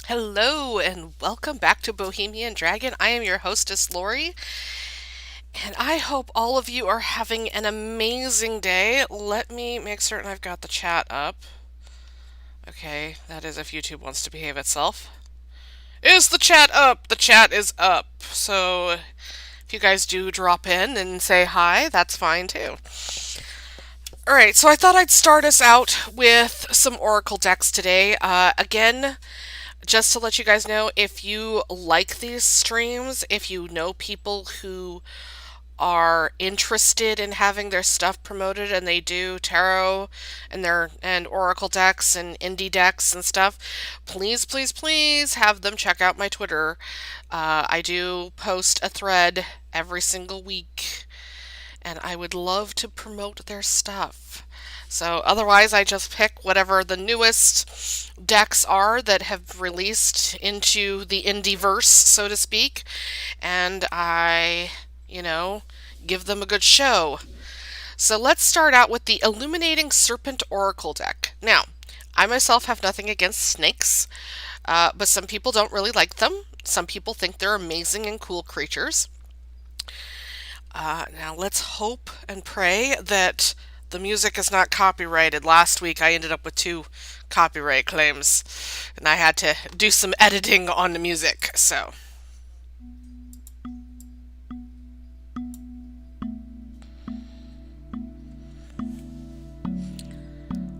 Hello and welcome back to Bohemian Dragon. I am your hostess, Lori, and I hope all of you are having an amazing day. Let me make certain I've got the chat up. Okay, that is if YouTube wants to behave itself. Is the chat up? The chat is up. So if you guys do drop in and say hi, that's fine too. Alright, so I thought I'd start us out with some Oracle decks today. Again, just to let you guys know, if you like these streams, if you know people who are interested in having their stuff promoted and they do tarot and oracle decks and indie decks and stuff, please please please have them check out my Twitter. I do post a thread every single week and I would love to promote their stuff. So otherwise, I just pick whatever the newest decks are that have released into the indie-verse, so to speak, and I give them a good show. So let's start out with the Illuminating Serpent Oracle deck. Now, I myself have nothing against snakes, but some people don't really like them. Some people think they're amazing and cool creatures. Now let's hope and pray that the music is not copyrighted. Last week I ended up with 2 copyright claims, and I had to do some editing on the music, so.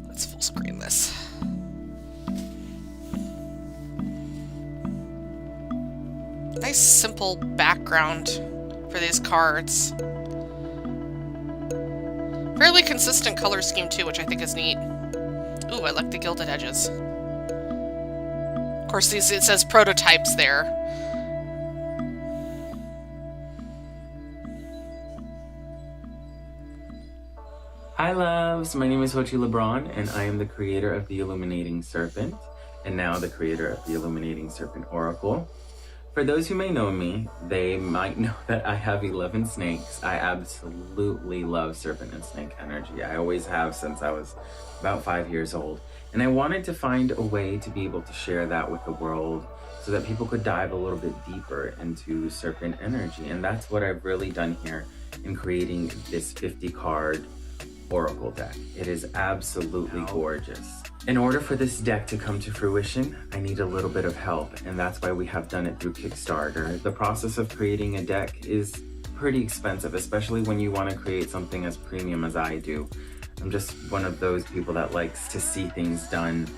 Let's full screen this. Nice simple background for these cards. Fairly consistent color scheme too, which I think is neat. Ooh, I like the gilded edges. Of course, it says prototypes there. Hi loves, my name is Hochi LeBron and I am the creator of the Illuminating Serpent and now the creator of the Illuminating Serpent Oracle. For those who may know me, they might know that I have 11 snakes. I absolutely love serpent and snake energy. I always have since I was about 5 years old. And I wanted to find a way to be able to share that with the world so that people could dive a little bit deeper into serpent energy. And that's what I've really done here in creating this 50 card Oracle deck. It is absolutely gorgeous. In order for this deck to come to fruition, I need a little bit of help, and that's why we have done it through Kickstarter. The process of creating a deck is pretty expensive, especially when you want to create something as premium as I do. I'm just one of those people that likes to see things done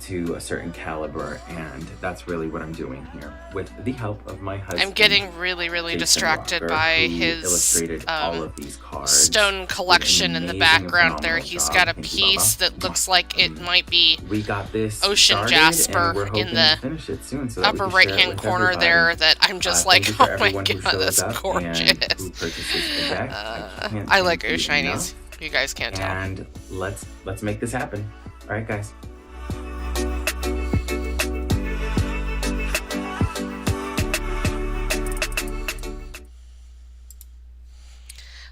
to a certain caliber, and that's really what I'm doing here with the help of my husband. I'm getting really Jason distracted Walker, by who his illustrated all of these cards stone collection in the amazing and background there. phenomenal He's job. got a Thank you, piece Baba. that looks like it might be We got this ocean started, jasper and we're hoping in the to finish it soon so that we upper can share it right-hand with corner everybody. there that I'm just Thank you like, for oh my everyone who god, shows that's up and gorgeous. who purchases the deck. I can't like thank you shinies. enough. You guys can't tell. And let's make this happen. All right, guys.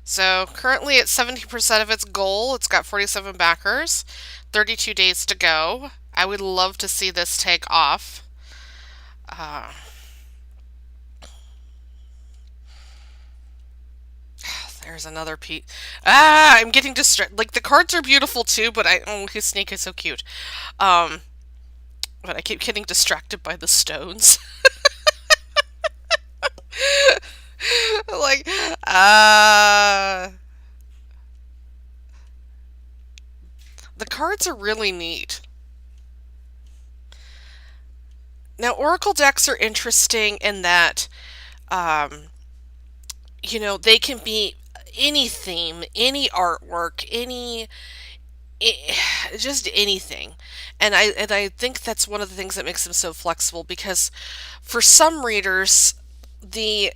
So currently at 70% of its goal. It's got 47 backers, 32 days to go. I would love to see this take off. There's another piece. I'm getting distracted. Like, the cards are beautiful too, but his snake is so cute. But I keep getting distracted by the stones. Like, the cards are really neat. Now, Oracle decks are interesting in that, they can be any theme, any artwork, just anything. And I think that's one of the things that makes them so flexible because for some readers, the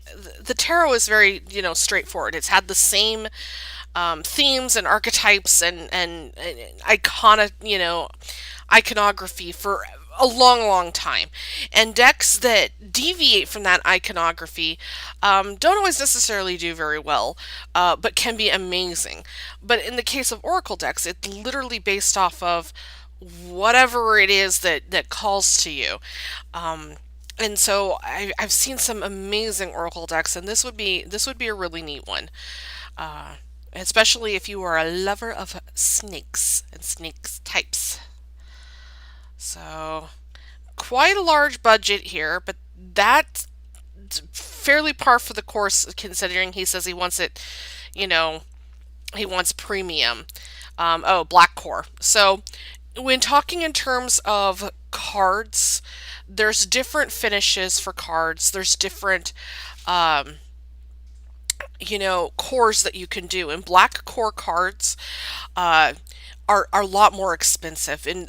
tarot is very straightforward. It's had the same themes and archetypes and iconography for a long time. And decks that deviate from that iconography don't always necessarily do very well, but can be amazing. But in the case of Oracle decks, it's literally based off of whatever it is that calls to you. Um, and so I've seen some amazing oracle decks, and this would be a really neat one, uh, especially if you are a lover of snakes and snakes types. So quite a large budget here, but that's fairly par for the course considering he says he wants it, you know, he wants premium. Oh, black core. So when talking in terms of cards, there's different finishes for cards. There's different, um, cores that you can do. And black core cards uh, are a lot more expensive. And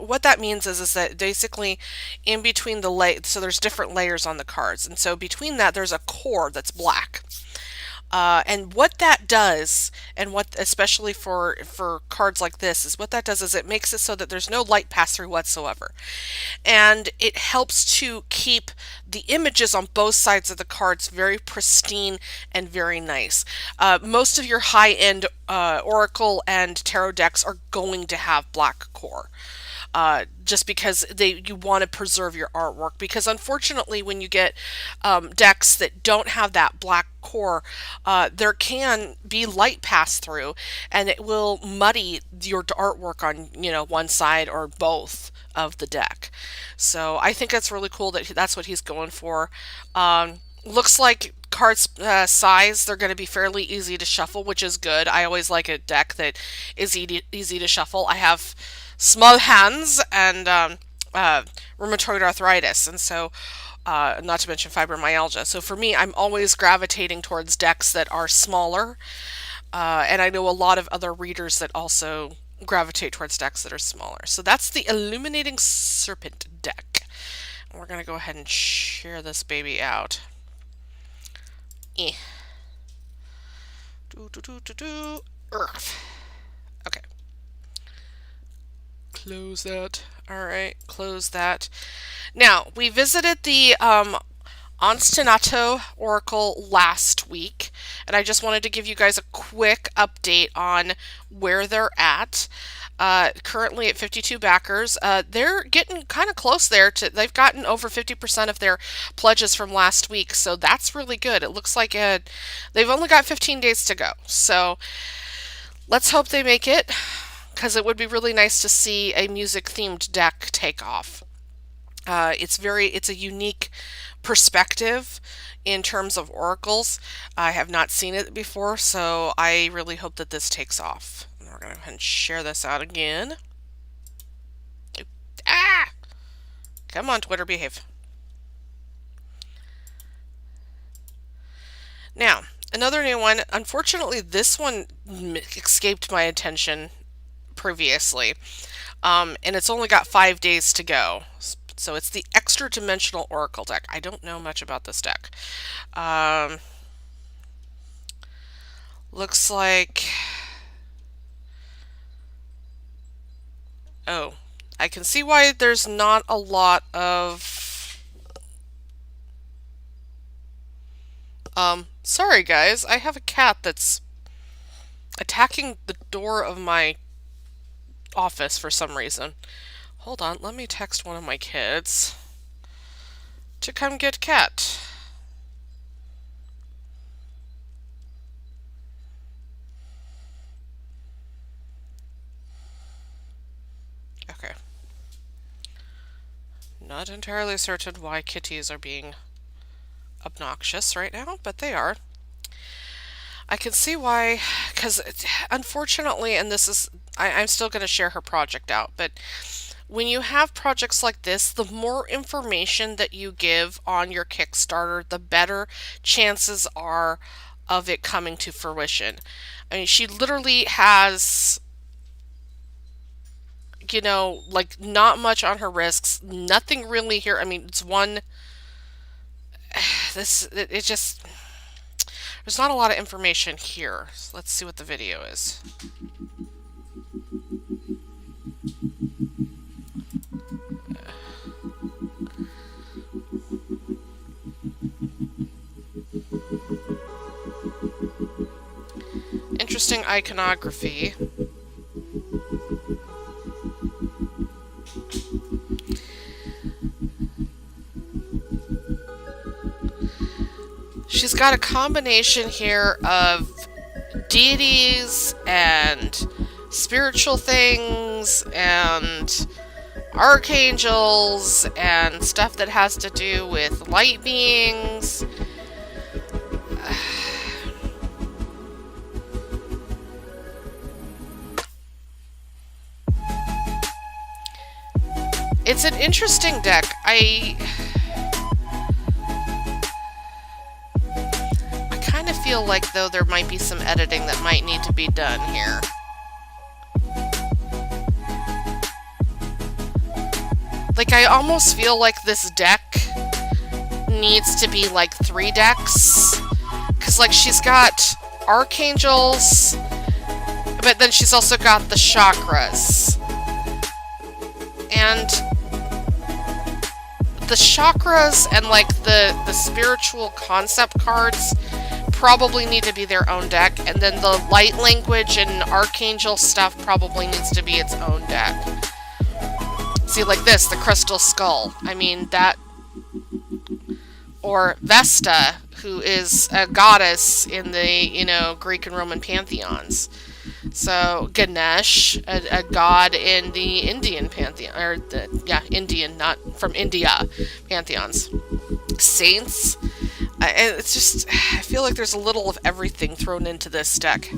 what that means is that basically in between so there's different layers on the cards. And so between that, there's a core that's black. And what that does, and what especially for cards like this, is what that does is it makes it so that there's no light pass through whatsoever, and it helps to keep the images on both sides of the cards very pristine and very nice. Most of your high end Oracle and Tarot decks are going to have black core, just because you want to preserve your artwork. Because unfortunately, when you get decks that don't have that black core, there can be light pass through, and it will muddy your artwork on one side or both of the deck. So I think that's really cool that that's what he's going for. Looks like cards size, they're going to be fairly easy to shuffle, which is good. I always like a deck that is easy to shuffle. I have small hands and rheumatoid arthritis, and so not to mention fibromyalgia. So for me, I'm always gravitating towards decks that are smaller, and I know a lot of other readers that also gravitate towards decks that are smaller. So that's the Illuminating Serpent deck. And we're going to go ahead and share this baby out. Eh. Do, do, do, do, do. Earth. Okay. Close that. All right, close that. Now, we visited the Onstinato Oracle last week, and I just wanted to give you guys a quick update on where they're at. Currently at 52 backers. They're getting kind of close there they've gotten over 50% of their pledges from last week, so that's really good. It looks like they've only got 15 days to go. So let's hope they make it, because it would be really nice to see a music themed deck take off. It's a unique perspective in terms of oracles. I have not seen it before, so I really hope that this takes off. We're going to go ahead and share this out again. Ah! Come on, Twitter, behave. Now, another new one. Unfortunately, this one escaped my attention previously, and it's only got 5 days to go. So it's the Extra Dimensional Oracle deck. I don't know much about this deck. Looks like... Oh, I can see why there's not a lot of... Sorry guys, I have a cat that's attacking the door of my office for some reason. Hold on, let me text one of my kids to come get cat. Okay. Not entirely certain why kitties are being obnoxious right now, but they are. I can see why, because unfortunately, and I'm still going to share her project out, but when you have projects like this, the more information that you give on your Kickstarter, the better chances are of it coming to fruition. I mean, she literally has, like not much on her risks, nothing really here. I mean, it's one, it just, there's not a lot of information here. So let's see what the video is. Interesting iconography. she's got a combination here of deities and spiritual things and archangels and stuff that has to do with light beings. It's an interesting deck. I kind of feel like, though, there might be some editing that might need to be done here. Like, I almost feel like this deck needs to be like 3 decks. Because, like, she's got archangels, but then she's also got the chakras. And the chakras and, like, the spiritual concept cards probably need to be their own deck. And then the light language and archangel stuff probably needs to be its own deck. See, like this, the crystal skull. I mean, that... Or Vesta, who is a goddess in the, Greek and Roman pantheons. So, Ganesh, a god in the Indian pantheon, or Indian, not from India, pantheons. Saints. It's just, I feel like there's a little of everything thrown into this deck.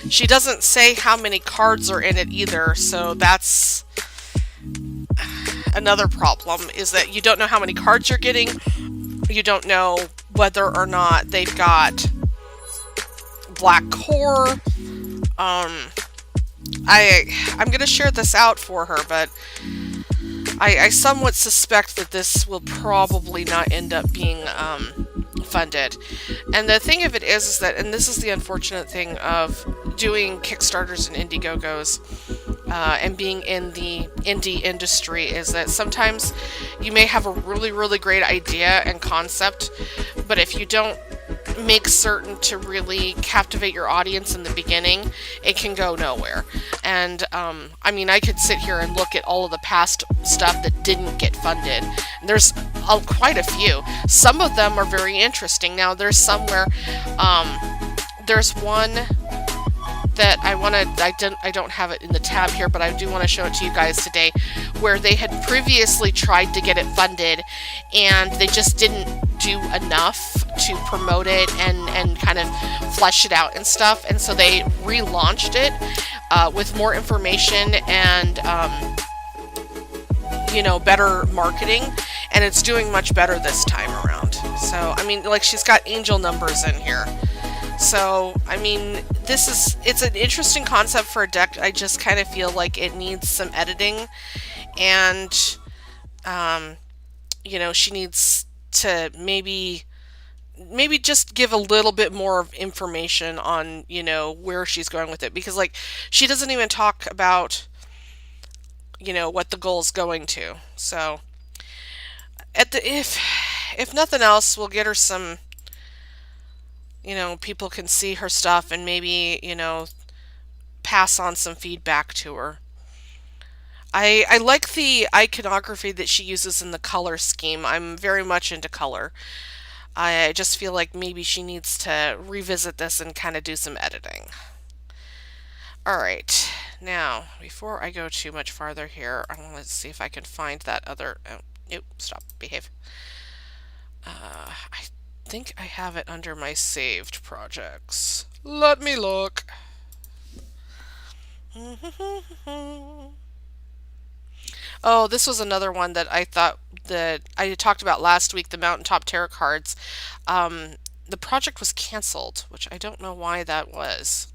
She doesn't say how many cards are in it either, so that's another problem, is that you don't know how many cards you're getting. You don't know whether or not they've got black core. I'm gonna share this out for her, but I somewhat suspect that this will probably not end up being funded. And the thing of it is that, and this is the unfortunate thing of doing Kickstarters and Indiegogos, and being in the indie industry, is that sometimes you may have a really, really great idea and concept, but if you don't make certain to really captivate your audience in the beginning, it can go nowhere. And I mean, I could sit here and look at all of the past stuff that didn't get funded. There's quite a few. Some of them are very interesting. Now, there's some where there's one that I don't have it in the tab here, but I do want to show it to you guys today, where they had previously tried to get it funded and they just didn't do enough to promote it and kind of flesh it out and stuff, and so they relaunched it with more information and better marketing, and it's doing much better this time around. So I mean, like, she's got angel numbers in here. So, I mean, it's an interesting concept for a deck. I just kind of feel like it needs some editing, and, she needs to maybe just give a little bit more information on, where she's going with it. Because, like, she doesn't even talk about, what the goal is going to. So, if nothing else, we'll get her some... people can see her stuff and maybe, pass on some feedback to her. I like the iconography that she uses in the color scheme. I'm very much into color. I just feel like maybe she needs to revisit this and kind of do some editing. Alright, now, before I go too much farther here, I want to see if I can find that other... Oh, nope, stop, behave. I think I have it under my saved projects. Let me look. Oh, this was another one that I thought that I talked about last week, the Mountaintop Tarot cards. The project was canceled, which I don't know why that was.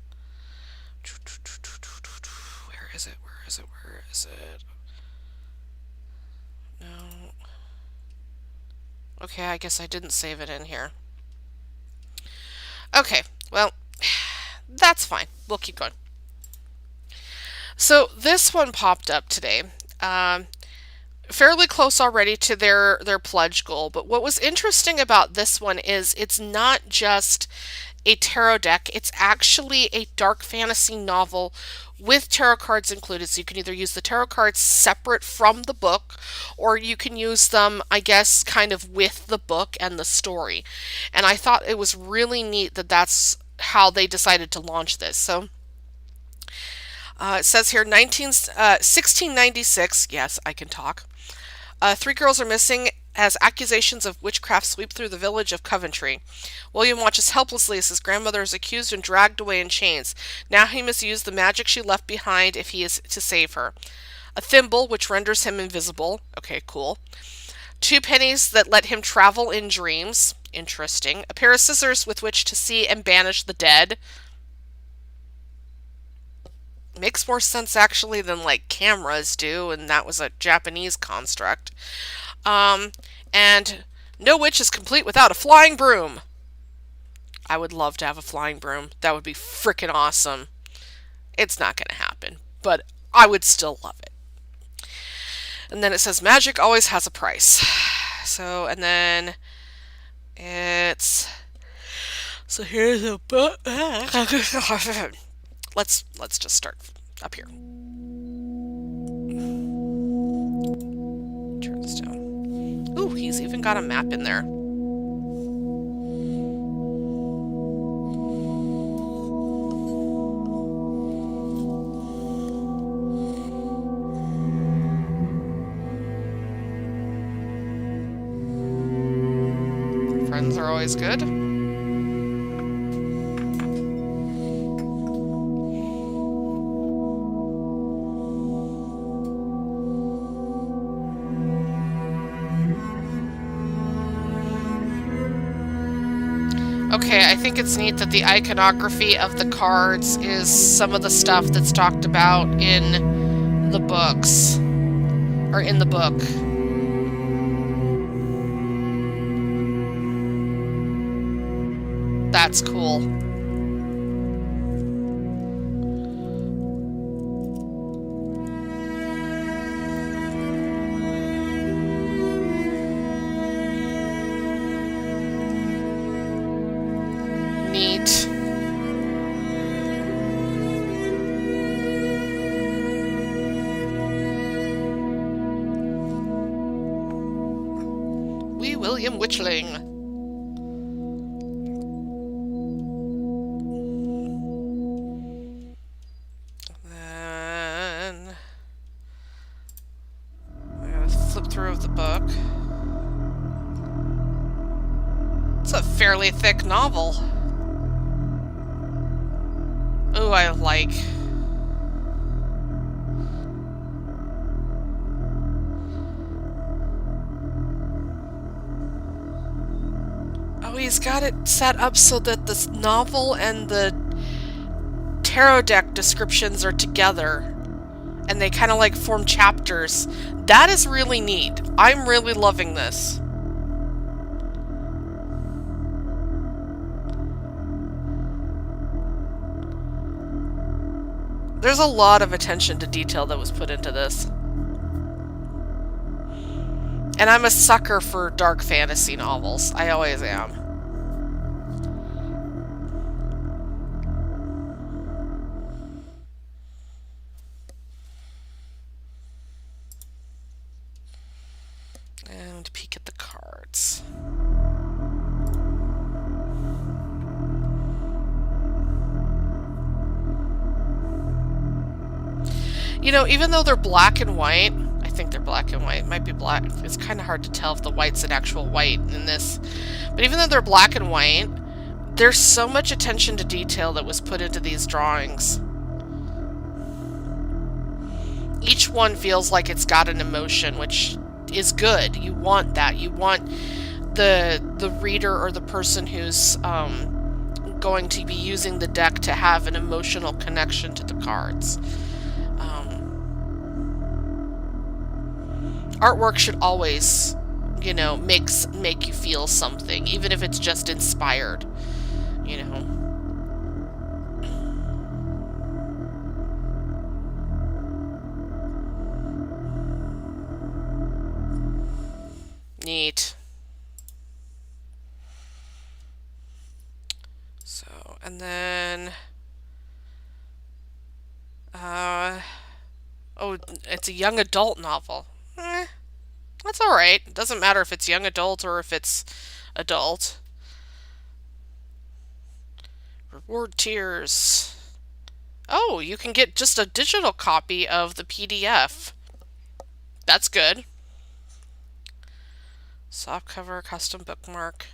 Where is it? Where is it? Where is it? No. Okay, I guess I didn't save it in here. Okay, well, that's fine. We'll keep going. So this one popped up today. Fairly close already to their pledge goal, but what was interesting about this one is it's not just a tarot deck, it's actually a dark fantasy novel with tarot cards included. So you can either use the tarot cards separate from the book, or you can use them, I guess, kind of with the book and the story. And I thought it was really neat that that's how they decided to launch this. So it says here 1696. Yes, I can talk. Three girls are missing as accusations of witchcraft sweep through the village of Coventry. William watches helplessly as his grandmother is accused and dragged away in chains. Now he must use the magic she left behind if he is to save her. A thimble, which renders him invisible. Okay, cool. Two pennies that let him travel in dreams. Interesting. A pair of scissors with which to see and banish the dead. Makes more sense actually than like cameras do, and that was a Japanese construct. Um, and no witch is complete without a flying broom. I would love to have a flying broom. That would be freaking awesome. It's not going to happen, but I would still love it. And then it says magic always has a price. So, and then it's so here's a book. Let's just start up here. Turn this down. Ooh, he's even got a map in there. Friends are always good. Okay, I think it's neat that the iconography of the cards is some of the stuff that's talked about in the books. Or in the book. That's cool. Neat. Wee William Witchling. Then I gotta flip through the book. It's a fairly thick novel. Ooh, I like. Oh, he's got it set up so that this novel and the tarot deck descriptions are together. And they kind of like form chapters. That is really neat. I'm really loving this. There's a lot of attention to detail that was put into this. And I'm a sucker for dark fantasy novels. I always am. And peek at the cards. You know, even though they're black and white, I think they're black and white. It might be black. It's kind of hard to tell if the white's an actual white in this. But even though they're black and white, there's so much attention to detail that was put into these drawings. Each one feels like it's got an emotion, which is good. You want that. You want the reader or the person who's going to be using the deck to have an emotional connection to the cards. Artwork should always, you know, make you feel something, even if it's just inspired, you know. Neat. So, and then Oh, it's a young adult novel. Eh, that's all right. It doesn't matter if it's young adult or if it's adult. Reward tiers. Oh, you can get just a digital copy of the PDF. That's good. Soft cover, custom bookmark.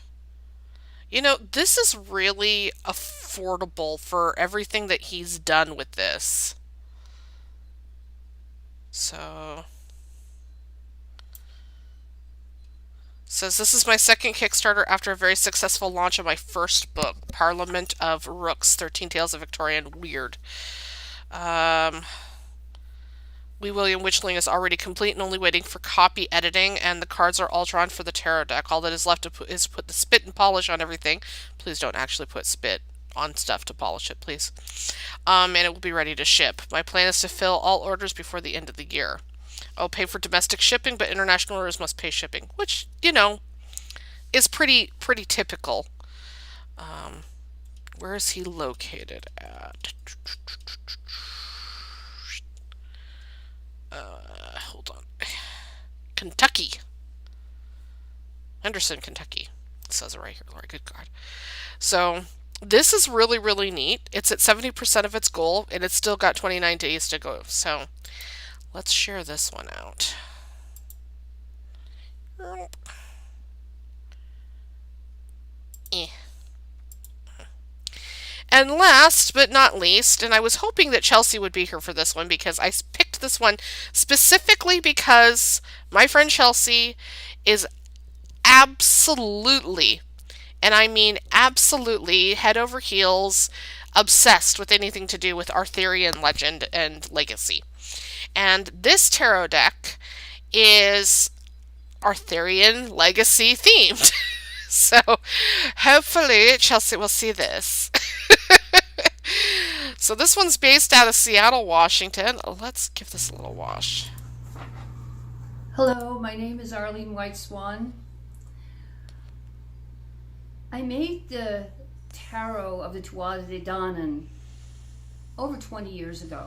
This is really affordable for everything that he's done with this. So, says this is my second Kickstarter after a very successful launch of my first book, Parliament of Rooks, 13 Tales of Victorian Weird. Um, Lee William Witchling is already complete and only waiting for copy editing, and the cards are all drawn for the tarot deck. All that is left is put the spit and polish on everything. Please don't actually put spit on stuff to polish it, please. And it will be ready to ship. My plan is to fill all orders before the end of the year. I'll pay for domestic shipping, but international orders must pay shipping, which, is pretty typical. Um, where is he located at? Hold on. Kentucky. Henderson, Kentucky. It says it right here, Lori. Good God. So, this is really, really neat. It's at 70% of its goal, and it's still got 29 days to go. So, let's share this one out. Eh. And last but not least, and I was hoping that Chelsea would be here for this one because I picked this one specifically because my friend Chelsea is absolutely, and I mean absolutely, head over heels obsessed with anything to do with Arthurian legend and legacy. And this tarot deck is Arthurian legacy themed. So hopefully Chelsea will see this. So this one's based out of Seattle, Washington. Let's give this a little wash. Hello, my name is Arlene White Swan. I made the tarot of the Toise de Danann over 20 years ago.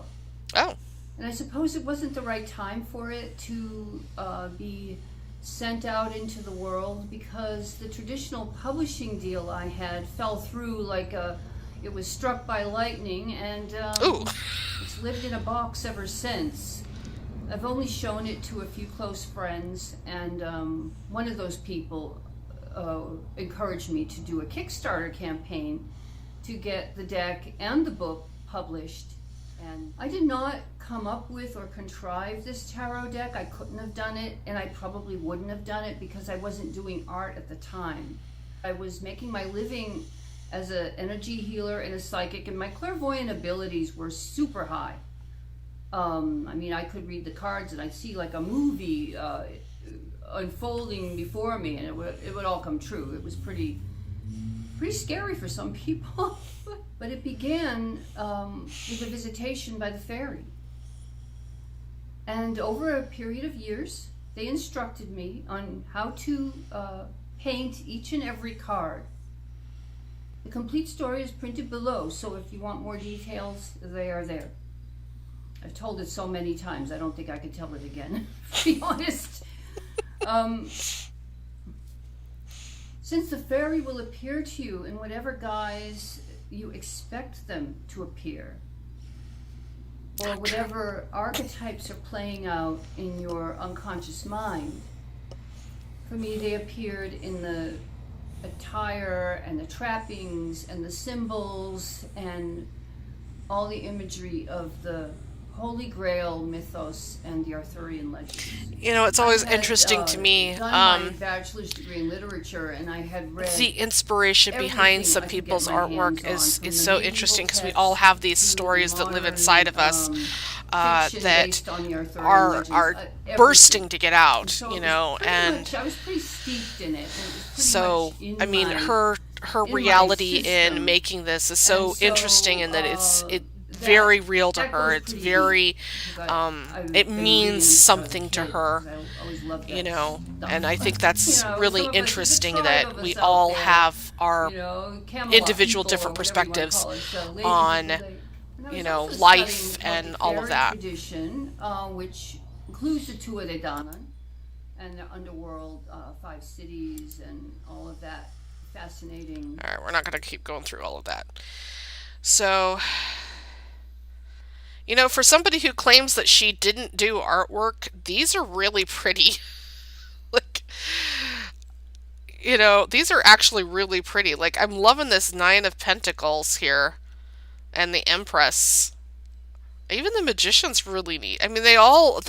Oh. And I suppose it wasn't the right time for it to be sent out into the world because the traditional publishing deal I had fell through like it was struck by lightning, and it's lived in a box ever since. I've only shown it to a few close friends, and one of those people encouraged me to do a Kickstarter campaign to get the deck and the book published. And I did not come up with or contrive this tarot deck. I couldn't have done it, and I probably wouldn't have done it because I wasn't doing art at the time. I was making my living as an energy healer and a psychic, and my clairvoyant abilities were super high. I mean, I could read the cards and I'd see like a movie unfolding before me, and it would all come true. It was pretty scary for some people. But it began with a visitation by the fairy. And over a period of years, they instructed me on how to paint each and every card. The complete story is printed below, so if you want more details, they are there. I've told it so many times, I don't think I could tell it again, to be honest. Since the fairy will appear to you in whatever guise you expect them to appear, or whatever archetypes are playing out in your unconscious mind, for me they appeared in the attire and the trappings and the symbols and all the imagery of the Holy Grail mythos and the Arthurian legends. It's always interesting to me. Done my bachelor's degree in literature, and I had read the inspiration behind some people's artwork is so interesting because we all have these stories that live inside of us that are bursting to get out, so and much, I was pretty steeped in it. And so I mean her reality in making this is so interesting in that it very real to her. It's very it means something to her, and I think that's really interesting that we all have our individual different perspectives on And I was also studying life Celtic and all of fairy that. tradition, which includes the Tua de Danann and the underworld, five cities, and all of that fascinating. All right, we're not going to keep going through all of that. So, for somebody who claims that she didn't do artwork, these are really pretty. Like, these are actually really pretty. Like, I'm loving this Nine of Pentacles here and the Empress. Even the Magician's really neat. I mean, they're all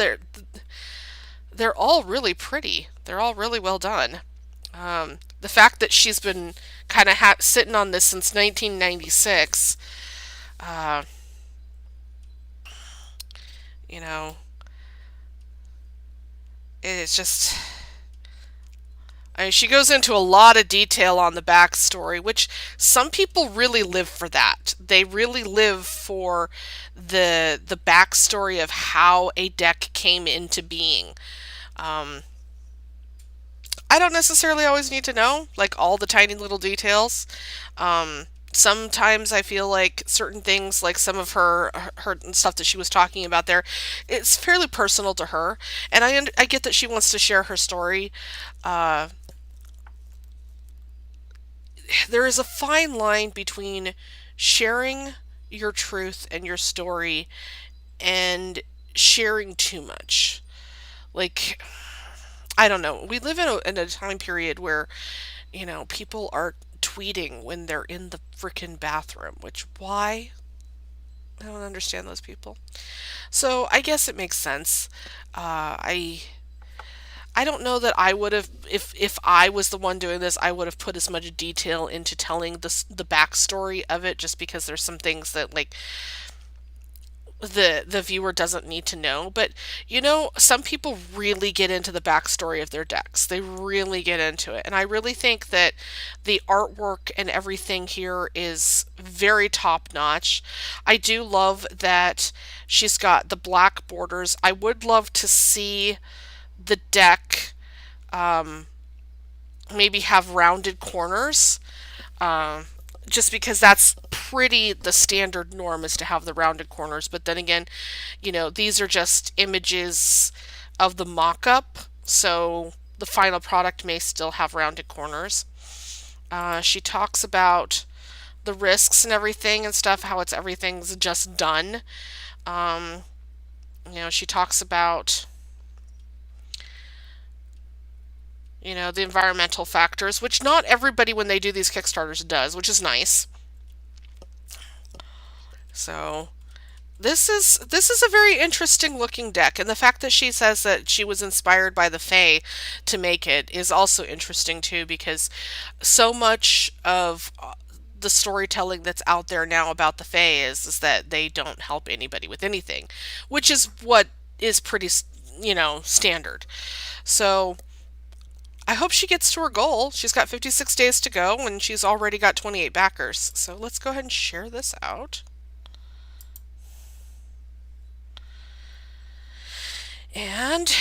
really pretty. They're all really well done. The fact that she's been kind of sitting on this since 1996, uh, you know, it's just. I mean, she goes into a lot of detail on the backstory, which some people really live for that. They really live for the backstory of how a deck came into being. Um, I don't necessarily always need to know, like, all the tiny little details. Sometimes I feel like certain things, like some of her stuff that she was talking about there, it's fairly personal to her, and I get that she wants to share her story. Uh, there is a fine line between sharing your truth and your story and sharing too much. Like, I don't know. We live in a time period where, people are tweeting when they're in the freaking bathroom, which, why? I don't understand those people. So I guess it makes sense. I don't know that I would have, if I was the one doing this, I would have put as much detail into telling the backstory of it, just because there's some things that, like, the viewer doesn't need to know. But some people really get into the backstory of their decks. They really get into it, and I really think that the artwork and everything here is very top notch. I do love that she's got the black borders. I would love to see the deck maybe have rounded corners, um, just because that's pretty the standard norm, is to have the rounded corners. But then again, these are just images of the mock-up, so the final product may still have rounded corners. She talks about the risks and everything and stuff, how everything's just done. Um, she talks about the environmental factors, which not everybody when they do these Kickstarters does, which is nice. So this is a very interesting looking deck, and the fact that she says that she was inspired by the Fae to make it is also interesting too, because so much of the storytelling that's out there now about the Fae is that they don't help anybody with anything, which is what is pretty standard. So I hope she gets to her goal. She's got 56 days to go, and she's already got 28 backers. So let's go ahead and share this out. And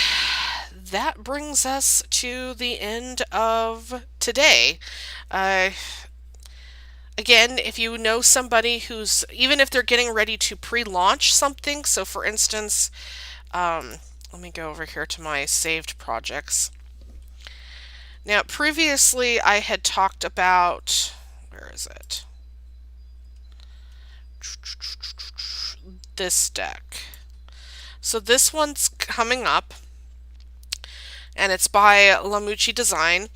that brings us to the end of today. Uh, Again, if you know somebody who's, even if they're getting ready to pre-launch something, so for instance, let me go over here to my saved projects. Now, previously I had talked about, where is it? This deck. So this one's coming up, and it's by Lamucci Design.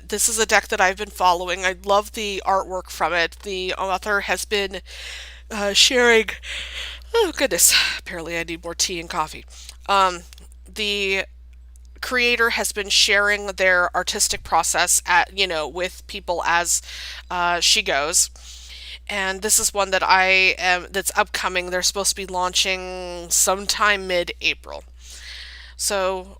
This is a deck that I've been following. I love the artwork from it. The author has been sharing. Oh goodness! Apparently, I need more tea and coffee. The creator has been sharing their artistic process with people as she goes. And this is one that's upcoming. They're supposed to be launching sometime mid-April. So,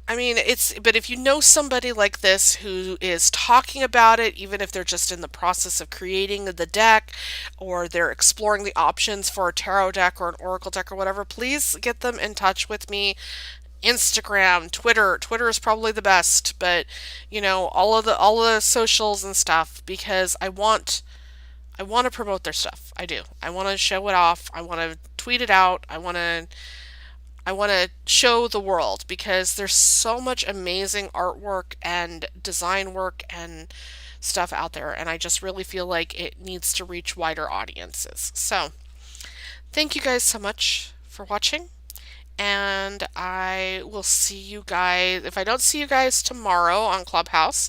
I mean, but if you know somebody like this who is talking about it, even if they're just in the process of creating the deck, or they're exploring the options for a tarot deck or an oracle deck or whatever, please get them in touch with me. Instagram, Twitter. Twitter is probably the best, but all of the socials and stuff, because I want to promote their stuff. I do. I want to show it off. I want to tweet it out. I want to show the world because there's so much amazing artwork and design work and stuff out there, and I just really feel like it needs to reach wider audiences. So, thank you guys so much for watching, and I will see you guys. If I don't see you guys tomorrow on Clubhouse,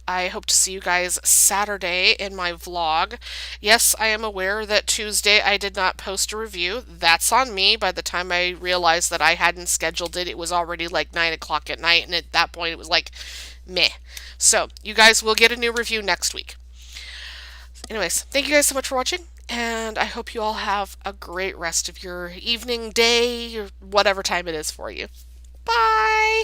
I hope to see you guys Saturday in my vlog. Yes, I am aware that Tuesday I did not post a review. That's on me. By the time I realized that I hadn't scheduled it, it was already like 9 o'clock at night, and at that point it was like meh. So, you guys will get a new review next week. Anyways, thank you guys so much for watching, and I hope you all have a great rest of your evening, day, or whatever time it is for you. Bye!